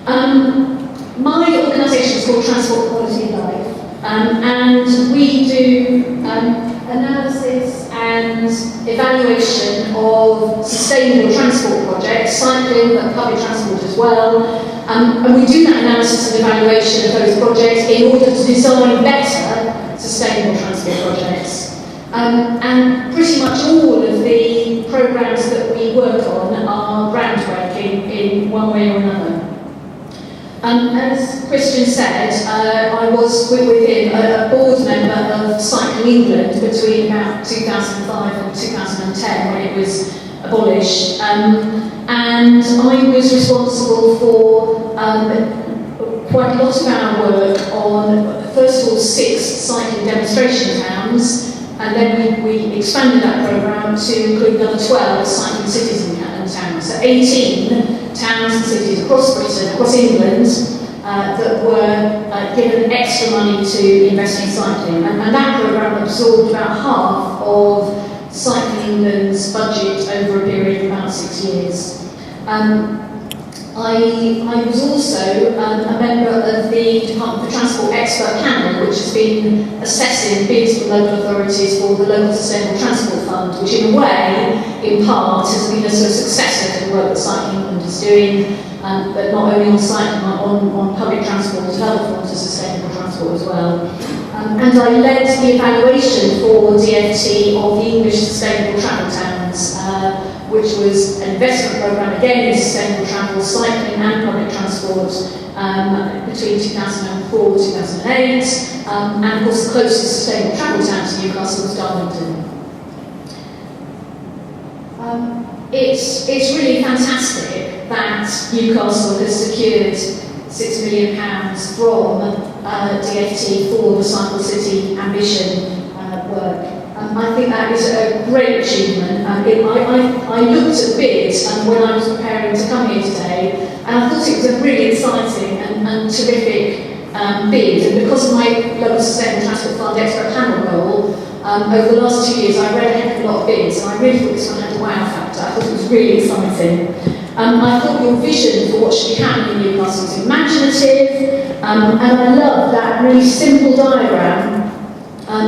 My organisation is called Transport Quality and Life, and we do analysis and evaluation of sustainable transport projects, cycling but public transport as well, and we do that analysis and evaluation of those projects in order to design better sustainable transport projects. And pretty much all of the programmes that we work on are groundbreaking in one way or another. As Christian said, I was with him a board member of Cycling England between about 2005 and 2010 when it was abolished, and I was responsible for quite a lot of our work on, first of all, 6 cycling demonstration towns, and then we expanded that programme to include another 12 cycling cities and towns. So 18 towns and cities across Britain, across England, that were given extra money to invest in cycling. And that programme absorbed about half of Cycling England's budget over a period of about 6 years. I was also a member of the Department for Transport Expert Panel, which has been assessing bids from local authorities for the Local Sustainable Transport Fund, which in a way, in part, has been a sort of successor to the work that Cycling England is doing, but not only on cycling, on public transport, but other forms of sustainable transport as well. And I led the evaluation for DFT of the English Sustainable Travel Towns, which was an investment programme again in sustainable travel, cycling and public transport between 2004 and 2008, and of course the closest sustainable travel town to Newcastle was Darlington. It's really fantastic that Newcastle has secured £6 million from DFT for the Cycle City Ambition work. I think that is a great achievement. I looked at bids when I was preparing to come here today, and I thought it was a really exciting and terrific bid. And because of my Local Sustainable Transport Fund Expert Panel role, over the last 2 years I read a heck of a lot of bids, and I really thought this one had a wow factor. I thought it was really exciting. I thought your vision for what should be happening in Newcastle was imaginative, and I love that really simple diagram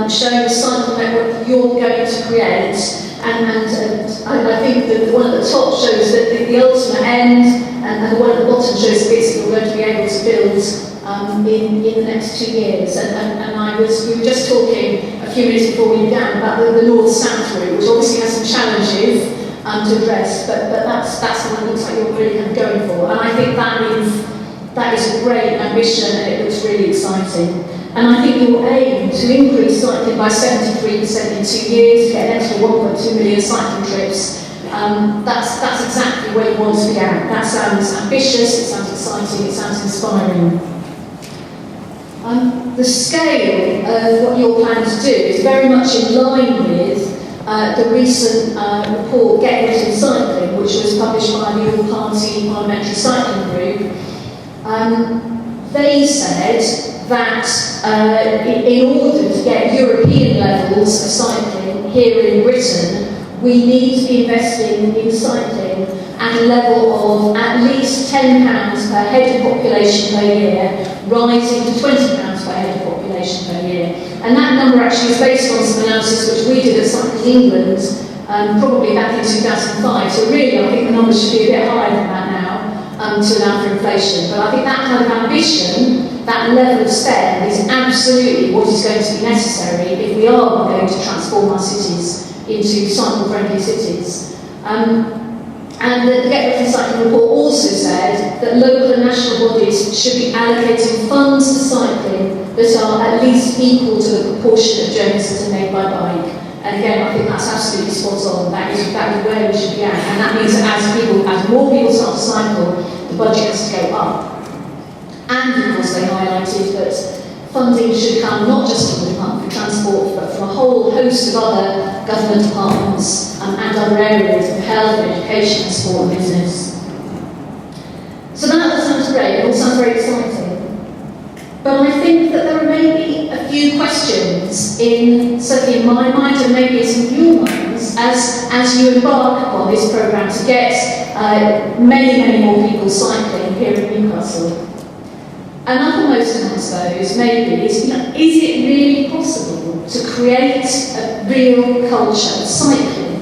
showing the cycle network that you're going to create, and I think that the one at the top shows that the ultimate end, and the one at the bottom shows the bits that you're going to be able to build in the next 2 years. We were just talking a few minutes before we began about the north-south route, which obviously has some challenges to address, but that's the one that looks like you're really kind of going for. And I think that is a great ambition, and it looks really exciting. And I think your aim to increase cycling by 73% in 2 years, to get an extra 1.2 million cycling trips, that's exactly where you want to be at. That sounds ambitious, it sounds exciting, it sounds inspiring. The scale of what you're planning to do is very much in line with the recent report, Get Rid of Cycling, which was published by the All-Party Parliamentary Cycling Group. They said that in order to get European levels of cycling here in Britain, we need to be investing in cycling at a level of at least £10 per head of population per year, rising to £20 per head of population per year. And that number actually is based on some analysis which we did at Cycling England, probably back in 2005. So really, I think the numbers should be a bit higher than that now, to allow for inflation. But I think that kind of ambition, that level of spend, is absolutely what is going to be necessary if we are going to transform our cities into cycle-friendly cities. And the Get Rid of Cycling report also said that local and national bodies should be allocating funds to cycling that are at least equal to the proportion of journeys that are made by bike. And again, I think that's absolutely spot on. That is where we should be at. And that means that as more people start to cycle, the budget has to go up. And of course they highlighted that funding should come not just from the Department for Transport, but from a whole host of other government departments and other areas of health, education, sport and business. So that all sounds great, it all sounds very exciting. But I think that there may be a few questions certainly in my mind and maybe in some of your minds as you embark upon this programme to get many more people cycling here in Newcastle. And uppermost amongst those, maybe, is it really possible to create a real culture of cycling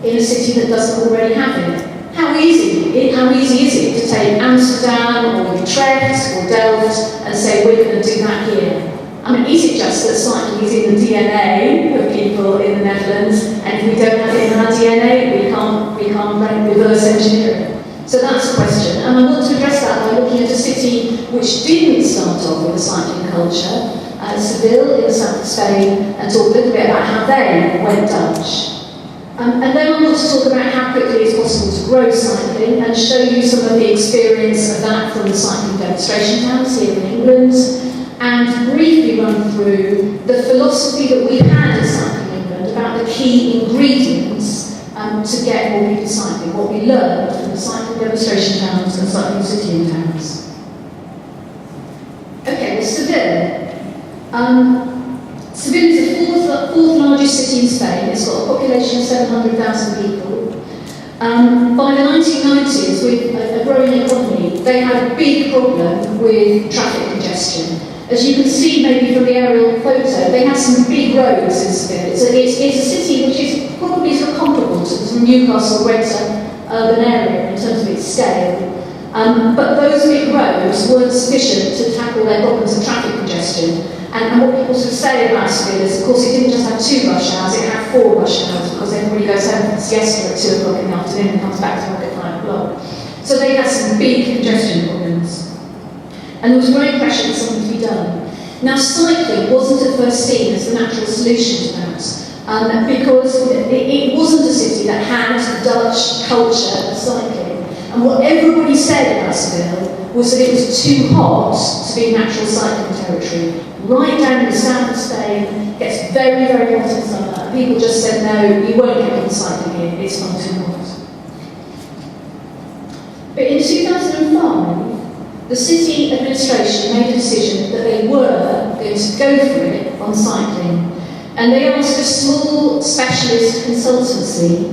in a city that doesn't already have it? How easy is it to take Amsterdam or Utrecht or Delft and say we're going to do that here? I mean, is it just that cycling is in the DNA of people in the Netherlands, and if we don't have it in our DNA, we can't reverse engineer it? So that's the question, and I want to address that by looking at a city which didn't start off with a cycling culture, Seville in the south of Spain, and talk a little bit about how they went Dutch. And then I want to talk about how quickly it's possible to grow cycling and show you some of the experience of that from the cycling demonstration towns here in England, and briefly run through the philosophy that we've had at Cycling England about the key ingredients to get more people cycling, what we learned from the cycling demonstration towns and cycling city towns. Okay, well, Seville. Seville is the fourth largest city in Spain. It's got a population of 700,000 people. By the 1990s, with a growing economy, they had a big problem with traffic congestion. As you can see maybe from the aerial photo, they have some big roads in Seville. It's a city which is probably sort of comparable to the Newcastle greater urban area in terms of its scale. But those big roads weren't sufficient to tackle their problems of traffic congestion. And what people sort of say about Seville is, of course, it didn't just have 2 rush hours, it had 4 rush hours, because everybody goes home for siesta at 2 o'clock in the afternoon and comes back to work at 5 o'clock. So they had some big congestion problems. And there was great pressure for something to be done. Now, cycling wasn't at first seen as the natural solution to that, because it wasn't a city that had the Dutch culture of cycling. And what everybody said about Seville was that it was too hot to be natural cycling territory. Right down in the south of Spain, gets very hot in summer, and people just said, no, you won't get people cycling here, it's far too hot. But in 2005, the city administration made a decision that they were going to go for it on cycling. And they asked a small specialist consultancy,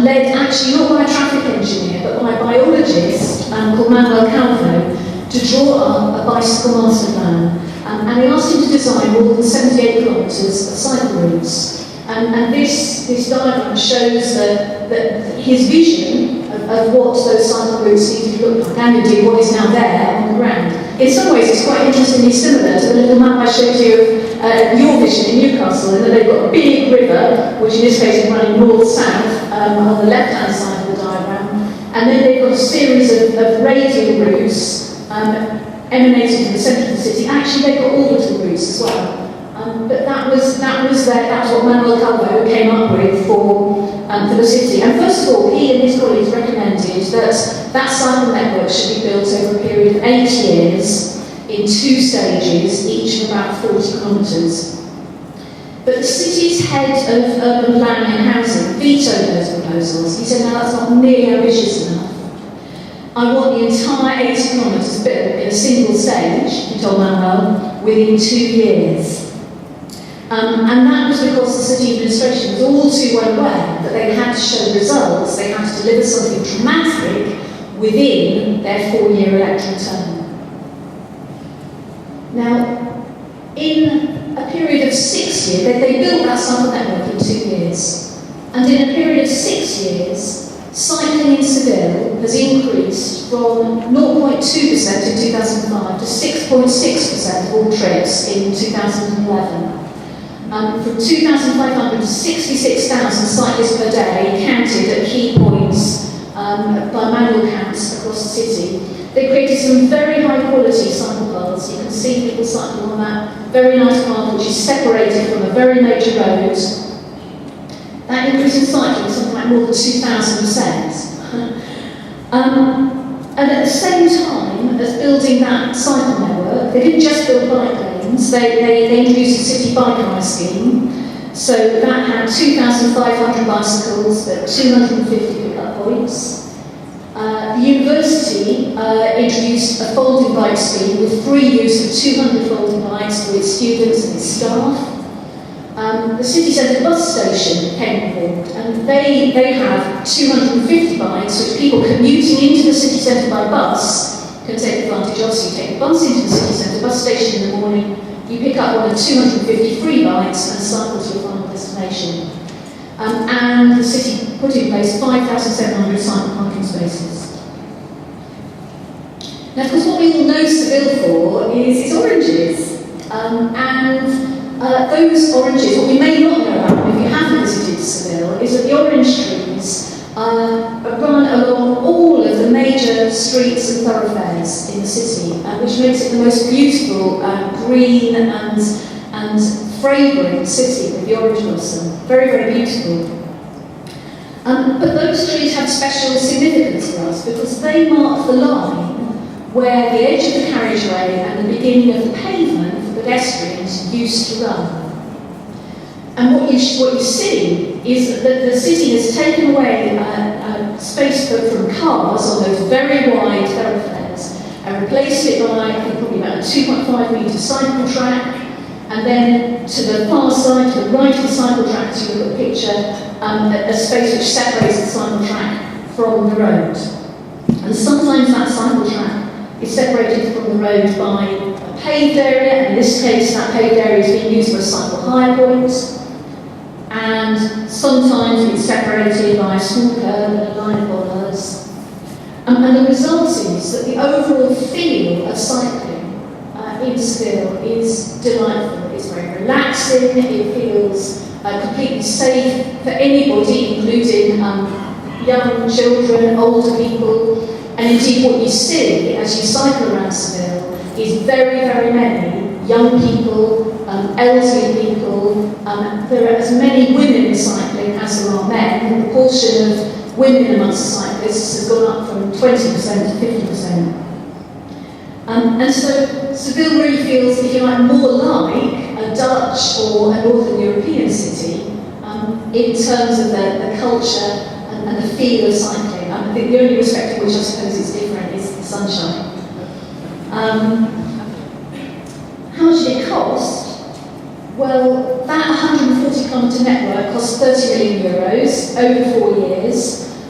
led actually not by a traffic engineer, but by a biologist called Manuel Calvo, to draw up a bicycle master plan. And he asked him to design more than 78 kilometres of cycle routes. And this diagram shows that his vision of what those cycle routes needed to look like, and indeed what is now there on the ground. In some ways, it's quite interestingly similar to the little map I showed you of your vision in Newcastle, in that they've got a big river, which in this case is running north-south on the left-hand side of the diagram, and then they've got a series of radial routes emanating from the centre of the city. Actually, they've got orbital routes as well. But that's what Manuel Calvo came up with for the city. And first of all, he and his colleagues recommended that cycle network should be built over a period of 8 years in 2 stages, each of about 40 kilometres. But the city's head of urban planning and housing vetoed those proposals. He said, no, that's not nearly ambitious enough. I want the entire 80 kilometres built in a single stage, he told Manuel, within 2 years. And that was because the city administration was all too well aware that they had to show results, they had to deliver something dramatic within their 4-year electoral term. Now, in a period of 6 years, they built that cycle network in 2 years. And in a period of 6 years, cycling in Seville has increased from 0.2% in 2005 to 6.6% of all trips in 2011. From 2,500 to 66,000 cyclists per day counted at key points by manual counts across the city. They created some very high quality cycle paths. You can see people cycling on that very nice path which is separated from a very major road. That increase in cycling is something like more than 2,000%. And at the same time as building that cycle network, they didn't just build bike lanes, they introduced a city bike hire scheme. So that had 2,500 bicycles at 250 pickup points. The university introduced a folding bike scheme with free use of 200 folding bikes for its students and its staff. the city centre bus station came involved, and they have 250 bikes which people commuting into the city centre by bus can take advantage of. So you take the bus into the city centre bus station in the morning, you pick up one of 250 free bikes and cycle to your final destination. And the city put in place 5,700 cycle parking spaces. Now, of course, what we all know Seville for is its oranges. Those oranges, what we may not know about if you haven't visited Seville, is that the orange trees run along all of the major streets and thoroughfares in the city, which makes it the most beautiful, green and fragrant city with the orange blossom. Very, very beautiful. But those trees have special significance for us because they mark the line where the edge of the carriageway and the beginning of the pavement for pedestrians used to run. And what you see is that the city has taken away space from cars on those very wide thoroughfares and replaced it by, I think, probably about a 2.5 metre cycle track, and then to the far side, to the right of the cycle track, as you look at the picture, a space which separates the cycle track from the road. And sometimes that cycle track is separated from the road by a paved area, and in this case that paved area is being used for a cycle hire point, and sometimes it's separated by a small curb and a line of bollards. And the result is that the overall feel of cycling in Seville is delightful. It's very relaxing, it feels completely safe for anybody, including young children, older people. And indeed what you see as you cycle around Seville is very, very many young people, elderly people. There are as many women cycling as there are men. The proportion of women amongst the cyclists has gone up from 20% to 50%. And so Seville really feels, if you like, more like a Dutch or a Northern European city in terms of the culture and the feel of cycling. I think the only respect in which I suppose it's different is the sunshine. How much did it cost? Well, that 140 kilometre network cost 30 million euros over 4 years,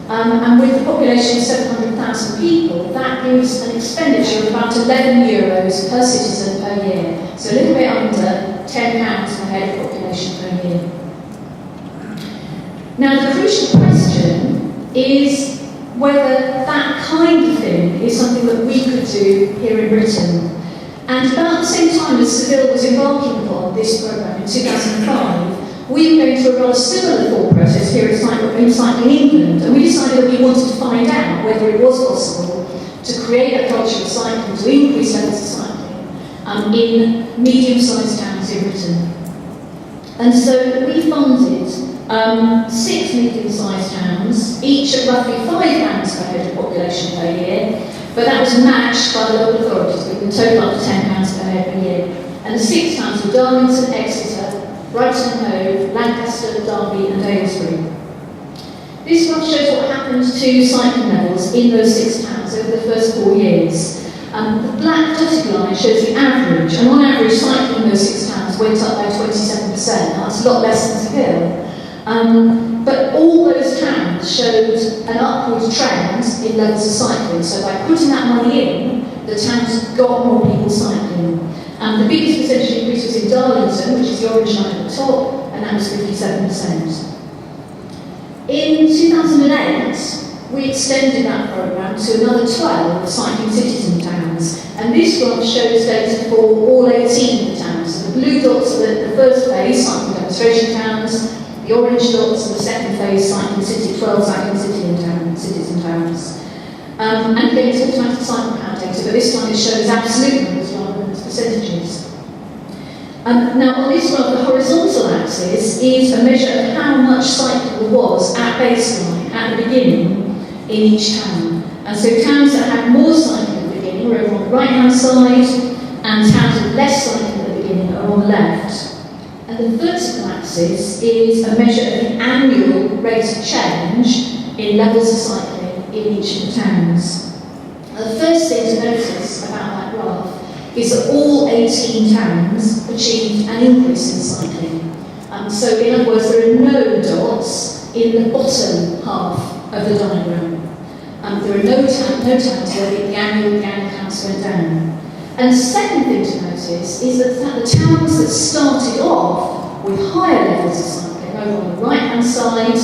and with a population of 700,000 people, that gives an expenditure of about 11 euros per citizen per year, so a little bit under £10 per head of population per year. Now, the crucial question is whether that kind of thing is something that we could do here in Britain. And about the same time as Seville was embarking upon this programme in 2005, we were going through a rather similar thought process here in Cycling England, and we decided that we wanted to find out whether it was possible to create a culture of cycling, to increase levels of cycling in medium-sized towns in Britain. And so we funded 6 medium-sized towns, each at roughly £5 per head of population per year, but that was matched by the local authorities with a total up to £10 per head per year. And the 6 towns were Darlington, Exeter, Brighton and Hove, Lancaster, Derby and Aylesbury. This graph shows what happened to cycling levels in those 6 towns over the first 4 years. The black dotted line shows the average, and on average cycling in those 6 towns went up by 27%. Now, that's a lot less than Seville. But all those towns showed an upward trend in levels of cycling. So by putting that money in, the towns got more people cycling. The biggest percentage increase was in Darlington, which is the orange line at the top, and that was 57%. In 2008, we extended that programme to another 12 cycling cities and towns. And this graph shows data for all 18 of the towns. So the blue dots are the first phase, cycling demonstration towns. The orange dots are the second phase, cycling city, 12 cycling cities and towns. And again, it's automatic cycle count data, but this time it shows absolute numbers rather than percentages. Now, on this graph, the horizontal axis is a measure of how much cycling there was at baseline, at the beginning, in each town. And so towns that had more cycling at the beginning were over on the right-hand side, and towns with less cycling at the beginning are on the left. And the vertical axis is a measure of the annual rate of change in levels of cycling in each of the towns. The first thing to notice about that graph is that all 18 towns achieved an increase in cycling. So in other words, there are no dots in the bottom half of the diagram. There are no towns where the annual counts went down. And the second thing to notice is that the towns that started off with higher levels of cycling, over on the right-hand side,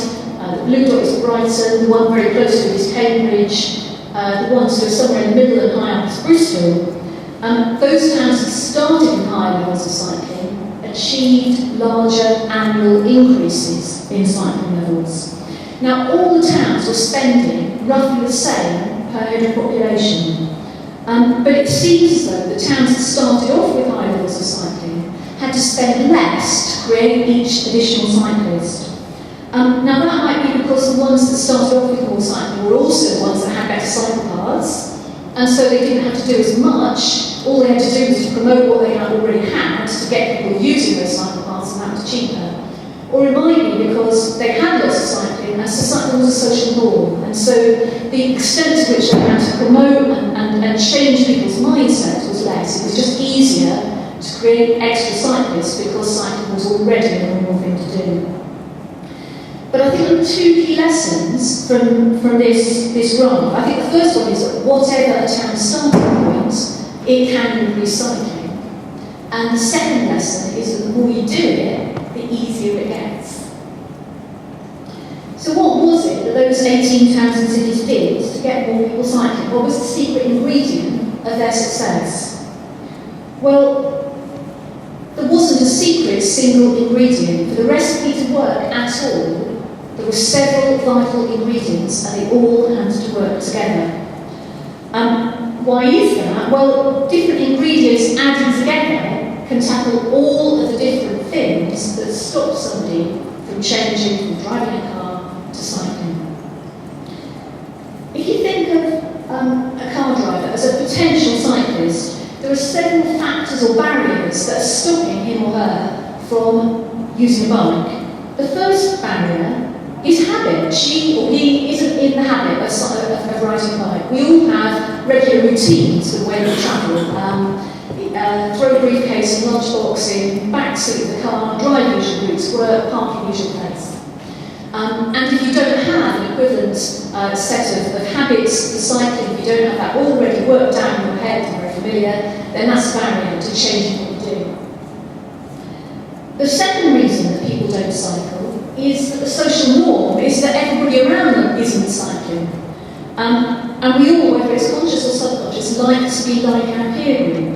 the blue dot is Brighton, the one very close to it is Cambridge, the ones who are somewhere in the middle and high up is Bristol. Those towns that started with higher levels of cycling achieved larger annual increases in cycling levels. Now, all the towns were spending roughly the same per head of population. But it seems as though the towns that started off with high levels of cycling had to spend less to create each additional cyclist. Now that might be because the ones that started off with more cycling were also the ones that had better cycle paths, and so they didn't have to do as much. All they had to do was to promote what they had already had to get people using those cycle paths, and that was cheaper. Or it might be because they had lots of cycling, and so cycling was a social norm, and so the extent to which they had to promote and change people's mindsets was less. It was just easier to create extra cyclists because cycling was already a normal thing to do. But I think there are two key lessons from this graph. I think the first one is that whatever a town's starting point, it can increase cycling. And the second lesson is that the more you do it, the easier it gets. So what was it that those 18 towns and cities did to get more people cycling? What was the secret ingredient of their success? Well, there wasn't a secret single ingredient. For the recipe to work at all, there were several vital ingredients and they all had to work together. Why is that? Well, different ingredients added together can tackle all of the different things that stop somebody from changing from driving a car to cycling. If you think of a car driver as a potential cyclist, there are several factors or barriers that are stopping him or her from using a bike. The first barrier is habit. She or he isn't in the habit of riding a bike. We all have regular routines for the way we travel. Throw a briefcase and lunchbox in, back seat of the car, drive usual routes, work, park in usual place. And if you don't have an equivalent set of habits for cycling, if you don't have that already worked out in your head and very familiar, then that's a barrier to changing what you do. The second reason that people don't cycle is that the social norm is that everybody around them isn't cycling. And we all, whether it's conscious or subconscious, like to be like our peer group.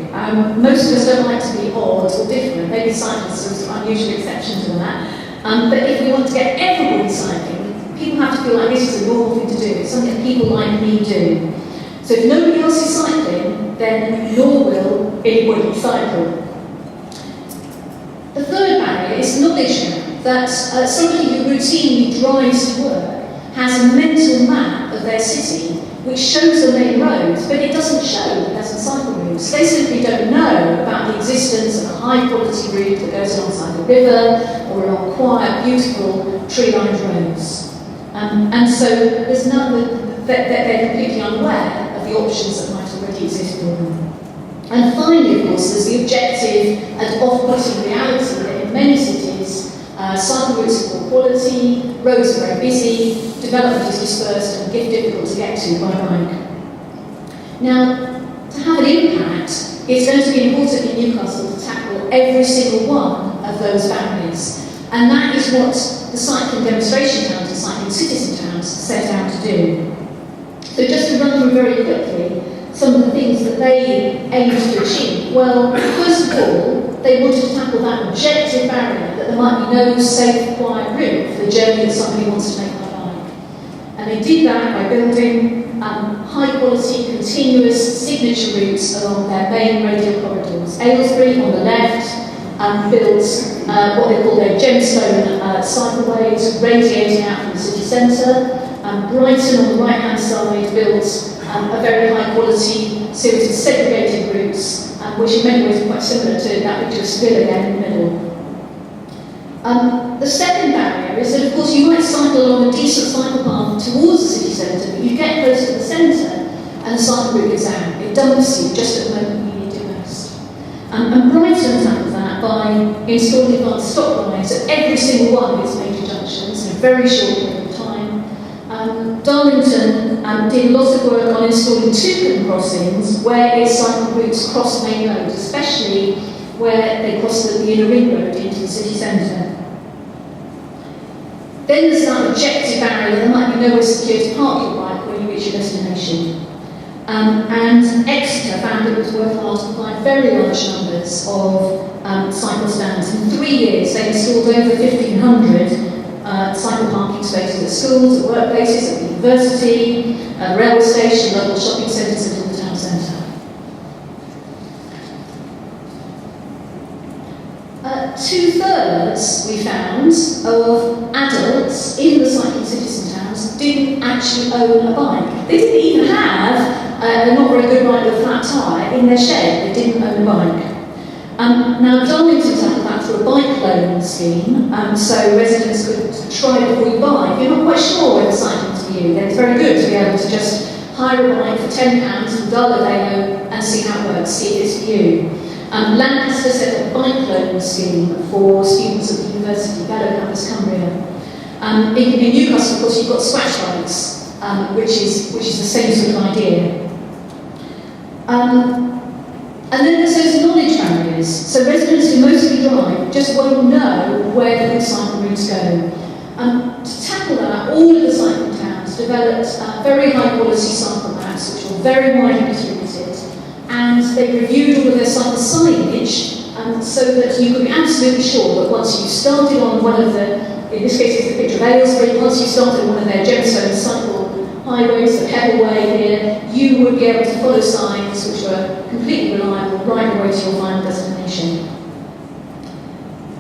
Most of us don't like to be odd or different. Maybe cyclists are some unusual exceptions to that. But if we want to get everybody cycling, people have to feel like this is a normal thing to do. It's something that people like me do. So if nobody else is cycling, then nor will anybody cycle. The third barrier is knowledge gap, that somebody who routinely drives to work has a mental map of their city which shows the main roads, but it doesn't show the pleasant cycle routes. They simply don't know about the existence of a high-quality route that goes alongside the river or along quiet, beautiful, tree-lined roads. And so there's none that they're completely unaware of the options that might already exist for them. And finally, of course, there's the objective and off-putting reality that in many cities, cycle routes are poor quality, roads are very busy, development is dispersed and difficult to get to by bike. Now, to have an impact, it's going to be important in Newcastle to tackle every single one of those barriers. And that is what the cycling demonstration towns and cycling citizen towns set out to do. So just to run through very quickly some of the things that they aimed to achieve. Well, first of all, they wanted to tackle that objective barrier that there might be no safe, quiet route for the journey that somebody wants to make by bike. And they did that by building high-quality, continuous signature routes along their main radial corridors. Aylesbury on the left built what they call their gemstone cycleways, radiating out from the city centre. Brighton on the right-hand side built a very high-quality series of segregated routes, which in many ways are quite similar to that picture of Spill again in the middle. The second barrier is that, of course, you might cycle along a decent cycle path towards the city centre, but you get close to the centre and the cycle route goes out. It dumps you just at the moment you need it most. And Brighton tackled that by installing advanced stop lines at every single one of its major junctions in a very short period of time. Darlington did a lot of work on installing two crossings where its cycle routes cross main roads, especially where they cross the inner ring road into the city centre. Then there's that objective barrier, there might be nowhere secure to park your bike when you reach your destination. And Exeter found it was worthwhile to provide very large numbers of cycle stands. In 3 years, they installed over 1,500 cycle parking spaces at schools, at workplaces, at the university, at railway station, local shopping centres, and in the town centre. 2/3, we found, of adults in the cycling cities and towns didn't actually own a bike. They didn't even have a not very good bike with a flat tyre in their shed. They didn't own a bike. Now, Darlington tackled that through a bike loan scheme, so residents could try it before you buy. If you're not quite sure whether cycling's for you, then it's very good to be able to just hire a bike for £10 from Darlington and see how it works, see if it's for you. Lancaster set up a bike loan scheme for students at the university, Gallo Campus Cumbria. In Newcastle, of course, you've got scratch bikes, which is the same sort of idea. And then there's those knowledge barriers. So residents who mostly drive just won't know where the good cycle routes go. To tackle that, all of the cycling towns developed very high quality cycle maps, which were very widely distributed, and they reviewed all of their cycle signage so that you could be absolutely sure that once you started on one of the, in this case it's the picture of Aylesbury, once you started on one of their gemstone cycle highways, the Pebbleway here, you would be able to follow signs which were completely reliable right the way to your final destination.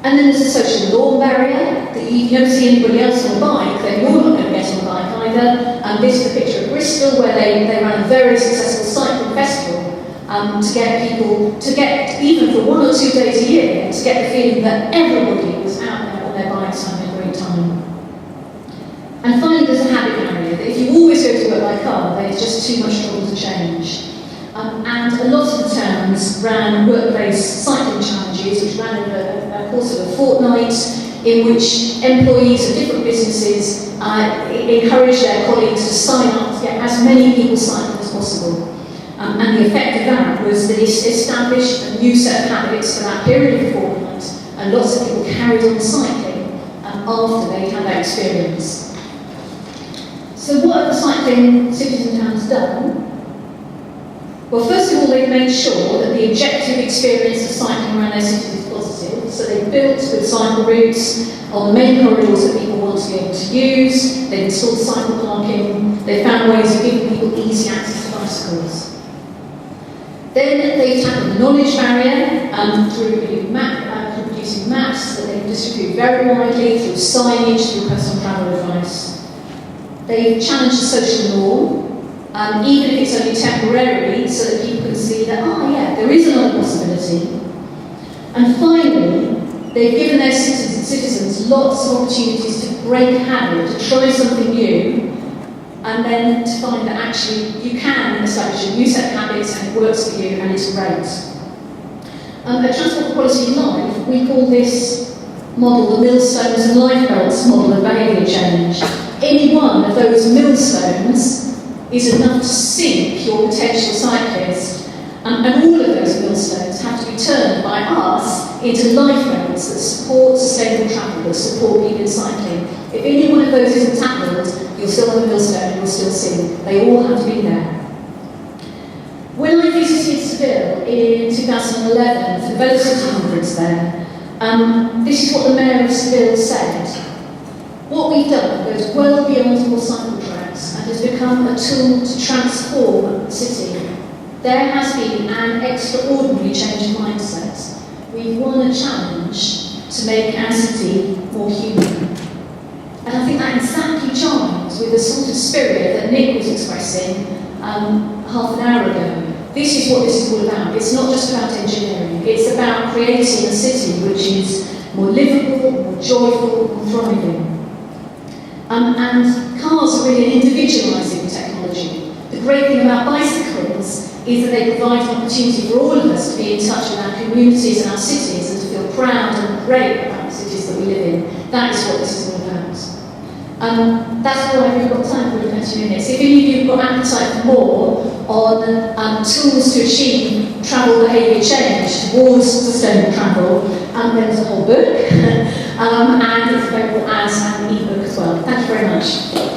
And then there's a social norm barrier, that you never see anybody else on a bike, then you're not going to get on a bike either. This is a picture of Bristol where they ran a very successful cycling festival to get people, even for 1 or 2 days a year, to get the feeling that everybody was out there on their bikes having a great time. And finally, there's a habit barrier, that if you always go to work by car, then it's just too much trouble to change. And a lot of the towns ran workplace cycling challenges, which ran over a course of a fortnight, in which employees of different businesses encouraged their colleagues to sign up to get as many people cycling as possible. And the effect of that was that it established a new set of habits for that period of fortnight, and lots of people carried on cycling after they had that experience. So what have the cycling cities and towns done? Well, first of all, they've made sure that the objective experience of cycling around their cities is positive. So they've built good cycle routes on the main corridors that people want to be able to use. They've installed cycle parking. They've found ways of giving people easy access to bicycles. Then they've tackled the knowledge barrier through producing maps that they can distribute very widely, through signage, through personal travel advice. They've challenged the social norm, even if it's only temporarily, so that people can see that, there is another possibility. And finally, they've given their citizens lots of opportunities to break habit, to try something new, and then to find that actually you can establish a new set of habits and it works for you and it's great. At Transport for Quality Life, we call this model the millstones and lifebelts model of behaviour change. Any one of those millstones is enough to sink your potential cyclist, and all of those millstones have to be turned by us into lifebelts that support sustainable travel, that support people in cycling. If any one of those isn't tackled, you'll still have a millstone and you'll still sink. They all have to be there. When I visited Seville in 2011 for the Velocity Conference there, this is what the Mayor of Seville said. What we've done goes well beyond more cycle tracks and has become a tool to transform the city. There has been an extraordinary change of mindset. We've won a challenge to make our city more human. And I think that exactly chimes with the sort of spirit that Nick was expressing half an hour ago. This is what this is all about. It's not just about engineering. It's about creating a city which is more livable, more joyful, more thriving. And cars are really an individualising technology. The great thing about bicycles is that they provide an opportunity for all of us to be in touch with our communities and our cities and to feel proud and great about the cities that we live in. That is what this is all about. That's all I've got time for in 20 minutes. If any of you have got appetite for more on tools to achieve travel behaviour change towards sustainable travel, there's a whole book, and it's available as an ebook as well. Thank you very much.